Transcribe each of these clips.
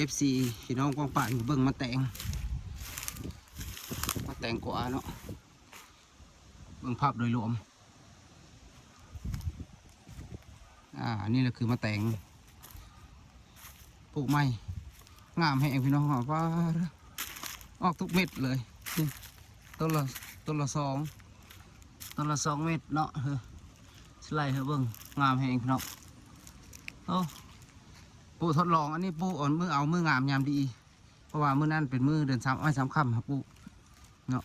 FC พี่น้องกองป่าอยู่เบิ่งมาแต่งกว่าเนาะเบิ่งภาพโดยรวมนี่แหละคือมาแต่งปลูกไม้งามให้พี่น้องว่าออกทุกเม็ดเลยต้นละ2 เม็ดเนาะสไลด์เบิ่งงามให้พี่น้องปูทดลองอันนี้ปูอ่อนมืองามยามดีเพราะว่ามือนั่นเป็นมือเดือน3 ค่ำครับปูเนาะ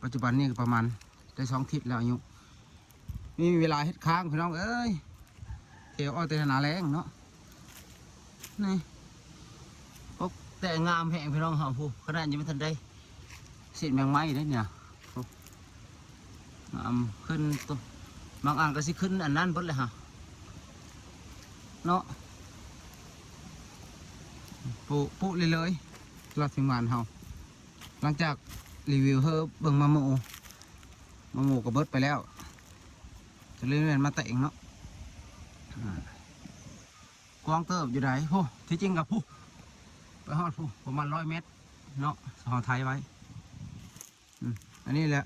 ปัจจุบันนี่ประมาณได้2 ทิศแล้วอายุมีเวลาเฮ็ดค้างพี่น้องเอ้ยเที่ยวอ้อยแต่หนาแรงเนาะนี่แต่งามแหงพี่น้องหอมผู้ขนาดยังไม่ทันได้สิแมงไม้ได้เนี่ยงามขึ้นตัวบางอันก็สิขึ้นอันนั้นเบิดเลยฮะเนาะปุ๊เลยรอดทีมงานเฮาหลังจากรีวิวเฮอเบิ่งมาหมูกับเบิดไปแล้วจะเล่นมาแต่งเนาะกว้างเติบอยู่ไหนผู้ที่จริงกับผู้ไปฮอดผู้ประมาณ100 เมตรเนาะสอไทยไว้อันนี้แหละ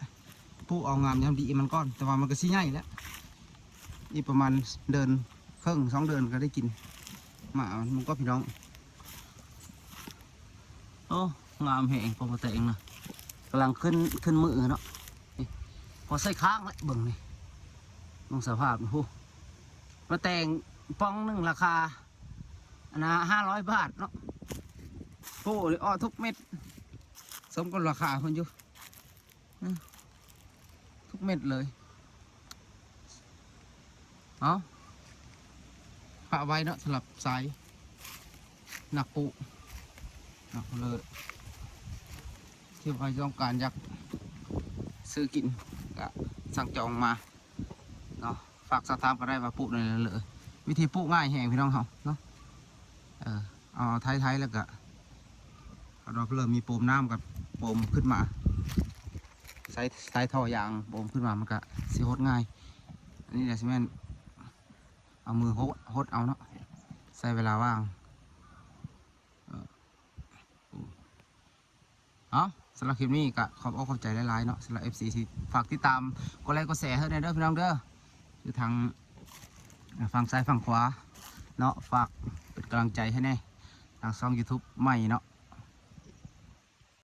ผู้เอางามยามดีมันก้อนแต่ว่ามันก็ซี่ใหญ่แล้วนี่ประมาณเดือนครึ่ง2 เดือนก็ได้กินมามันก็พี่น้องงามแหงปกติเองนะกำลังขึ้นมือเนาะพอใส่ค้างแล้วเบิ่งนี่ลองสภาพผู้มาแต่งป้องหนึ่งราคา500 บาทเนาะผู้เลยอ้อทุกเม็ดสมกับราคาคนอยู่ทุกเม็ดเลยฝากไว้เนาะสำหรับสายหนักปูหนักเลยที่ใครต้องการอยากซื้อกินก็สั่งจองมาเนาะฝากสอบถามก็ได้ว่าปลูกเลยวิธีปลูกง่ายแห่งพี่น้องเขาเนาะเอาไทยแล้วก็เราเริ่มมีโปมน้ำกับโปมขึ้นมาใส่ท่อยางโปมขึ้นมามันก็สิหดง่ายอันนี้แหละใช่ไหมเอามือหดเอาเนาะใส่เวลาว่างสำหรับคลิปนี้ก็ขอบใจหลายๆเนาะสำหรับ FC ที่ฝากติดตามกดไลค์กดแชร์ให้เด้อพี่น้องเด้ออยู่ทางฝั่งซ้ายฝั่งขวาเนาะฝากเป็นกำลังใจให้แน่ทางช่อง YouTube ใหม่เนาะ